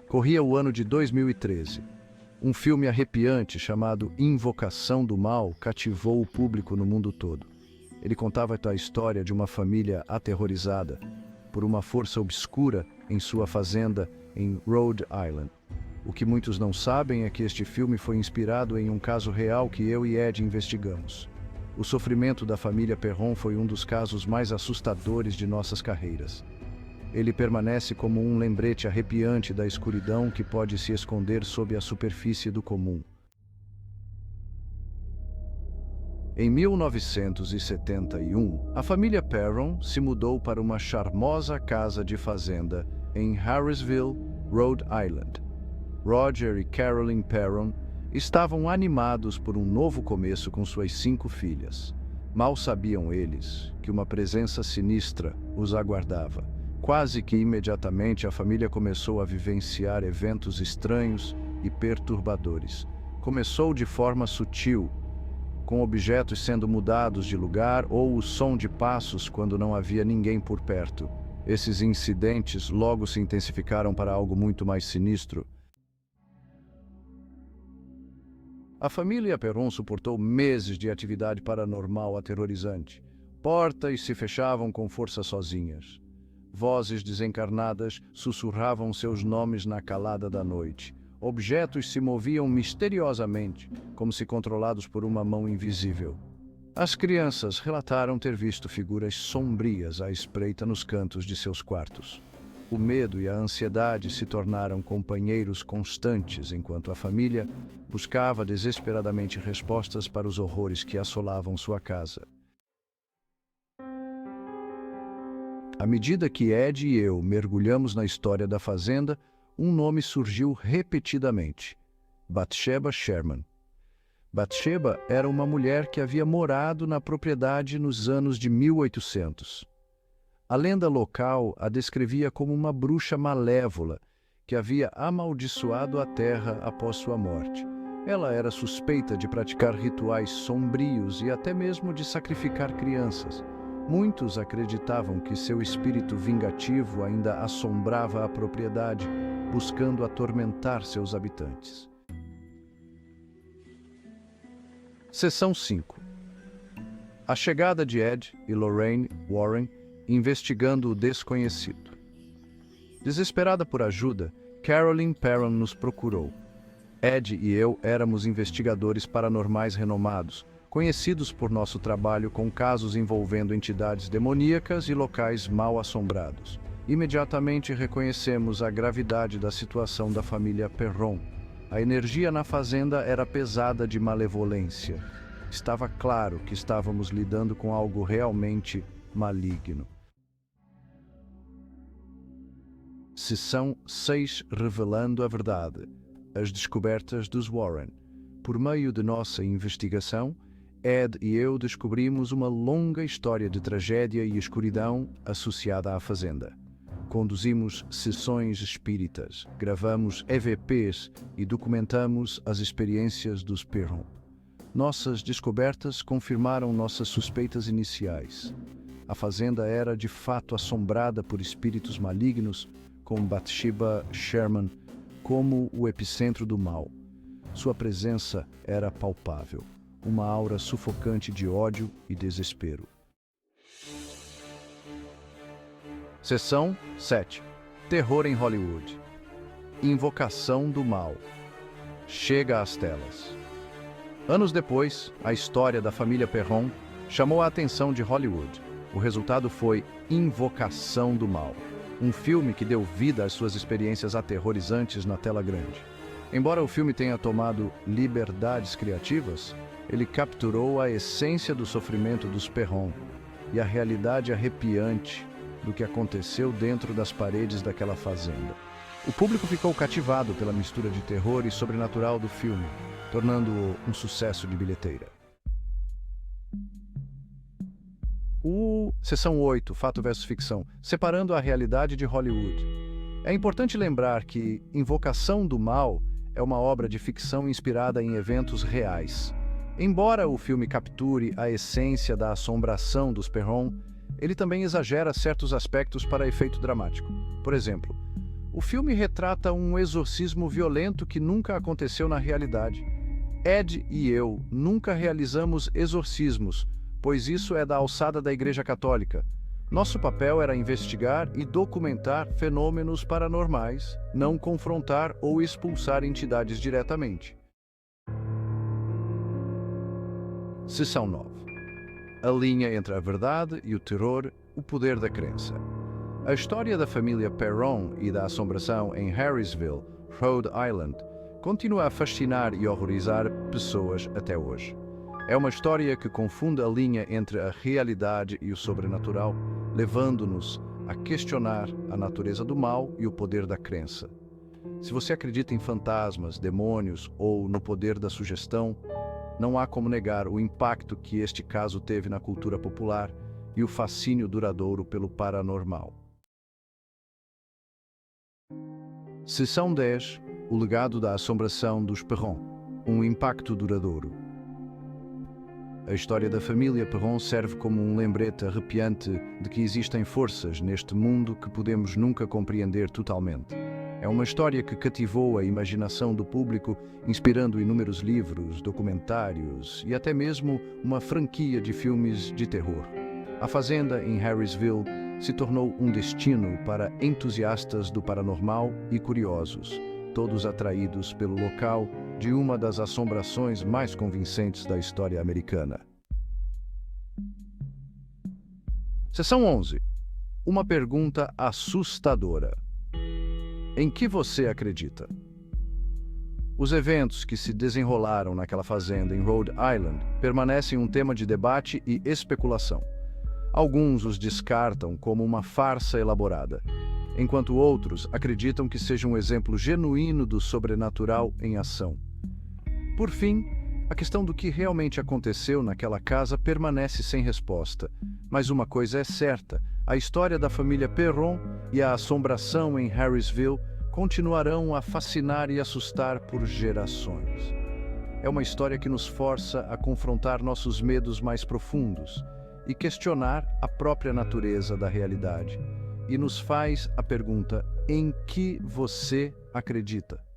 Corria o ano de 2013. Um filme arrepiante chamado Invocação do Mal cativou o público no mundo todo. Ele contava a história de uma família aterrorizada por uma força obscura em sua fazenda em Rhode Island. O que muitos não sabem é que este filme foi inspirado em um caso real que eu e Ed investigamos. O sofrimento da família Perron foi um dos casos mais assustadores de nossas carreiras. Ele permanece como um lembrete arrepiante da escuridão que pode se esconder sob a superfície do comum. Em 1971, a família Perron se mudou para uma charmosa casa de fazenda em Harrisville, Rhode Island. Roger e Carolyn Perron estavam animados por um novo começo com suas 5 filhas. Mal sabiam eles que uma presença sinistra os aguardava. Quase que imediatamente a família começou a vivenciar eventos estranhos e perturbadores. Começou de forma sutil, com objetos sendo mudados de lugar ou o som de passos quando não havia ninguém por perto. Esses incidentes logo se intensificaram para algo muito mais sinistro. A família Perron suportou meses de atividade paranormal aterrorizante. Portas se fechavam com força sozinhas. Vozes desencarnadas sussurravam seus nomes na calada da noite. Objetos se moviam misteriosamente, como se controlados por uma mão invisível. As crianças relataram ter visto figuras sombrias à espreita nos cantos de seus quartos. O medo e a ansiedade se tornaram companheiros constantes enquanto a família buscava desesperadamente respostas para os horrores que assolavam sua casa. À medida que Ed e eu mergulhamos na história da fazenda, um nome surgiu repetidamente: Bathsheba Sherman. Bathsheba era uma mulher que havia morado na propriedade nos anos de 1800. A lenda local a descrevia como uma bruxa malévola que havia amaldiçoado a terra após sua morte. Ela era suspeita de praticar rituais sombrios e até mesmo de sacrificar crianças. Muitos acreditavam que seu espírito vingativo ainda assombrava a propriedade, buscando atormentar seus habitantes. Seção 5. A chegada de Ed e Lorraine Warren investigando o desconhecido. Desesperada por ajuda, Carolyn Perron nos procurou. Ed e eu éramos investigadores paranormais renomados, conhecidos por nosso trabalho com casos envolvendo entidades demoníacas e locais mal assombrados. Imediatamente reconhecemos a gravidade da situação da família Perron. A energia na fazenda era pesada de malevolência. Estava claro que estávamos lidando com algo realmente maligno. Seção 6, revelando a verdade. As descobertas dos Warren. Por meio de nossa investigação, Ed e eu descobrimos uma longa história de tragédia e escuridão associada à fazenda. Conduzimos sessões espíritas, gravamos EVPs e documentamos as experiências dos Perron. Nossas descobertas confirmaram nossas suspeitas iniciais. A fazenda era de fato assombrada por espíritos malignos, com Bathsheba Sherman como o epicentro do mal. Sua presença era palpável. Uma aura sufocante de ódio e desespero. Seção 7. Terror em Hollywood. Invocação do Mal. Chega às telas. Anos depois, a história da família Perron chamou a atenção de Hollywood. O resultado foi Invocação do Mal, um filme que deu vida às suas experiências aterrorizantes na tela grande. Embora o filme tenha tomado liberdades criativas, ele capturou a essência do sofrimento dos Perron e a realidade arrepiante do que aconteceu dentro das paredes daquela fazenda. O público ficou cativado pela mistura de terror e sobrenatural do filme, tornando-o um sucesso de bilheteira. Seção 8, Fato versus Ficção, separando a realidade de Hollywood. É importante lembrar que Invocação do Mal é uma obra de ficção inspirada em eventos reais. Embora o filme capture a essência da assombração dos Perron, ele também exagera certos aspectos para efeito dramático. Por exemplo, O filme retrata um exorcismo violento que nunca aconteceu na realidade. Ed e eu nunca realizamos exorcismos, pois isso é da alçada da Igreja Católica. Nosso papel era investigar e documentar fenômenos paranormais, não confrontar ou expulsar entidades diretamente. Seção 9. A linha entre a verdade e o terror, o poder da crença. A história da família Perron e da assombração em Harrisville, Rhode Island, continua a fascinar e horrorizar pessoas até hoje. É uma história que confunde a linha entre a realidade e o sobrenatural, levando-nos a questionar a natureza do mal e o poder da crença. Se você acredita em fantasmas, demônios ou no poder da sugestão, não há como negar o impacto que este caso teve na cultura popular e o fascínio duradouro pelo paranormal. Seção 10. O legado da assombração dos Perron. Um impacto duradouro. A história da família Perron serve como um lembrete arrepiante de que existem forças neste mundo que podemos nunca compreender totalmente. É uma história que cativou a imaginação do público, inspirando inúmeros livros, documentários e até mesmo uma franquia de filmes de terror. A fazenda em Harrisville se tornou um destino para entusiastas do paranormal e curiosos, todos atraídos pelo local de uma das assombrações mais convincentes da história americana. Seção 11. Uma pergunta assustadora. Em que você acredita? Os eventos que se desenrolaram naquela fazenda em Rhode Island permanecem um tema de debate e especulação. Alguns os descartam como uma farsa elaborada, enquanto outros acreditam que seja um exemplo genuíno do sobrenatural em ação. Por fim, a questão do que realmente aconteceu naquela casa permanece sem resposta, mas uma coisa é certa: a história da família Perron e a assombração em Harrisville continuarão a fascinar e assustar por gerações. É uma história que nos força a confrontar nossos medos mais profundos e questionar a própria natureza da realidade, e nos faz a pergunta: em que você acredita?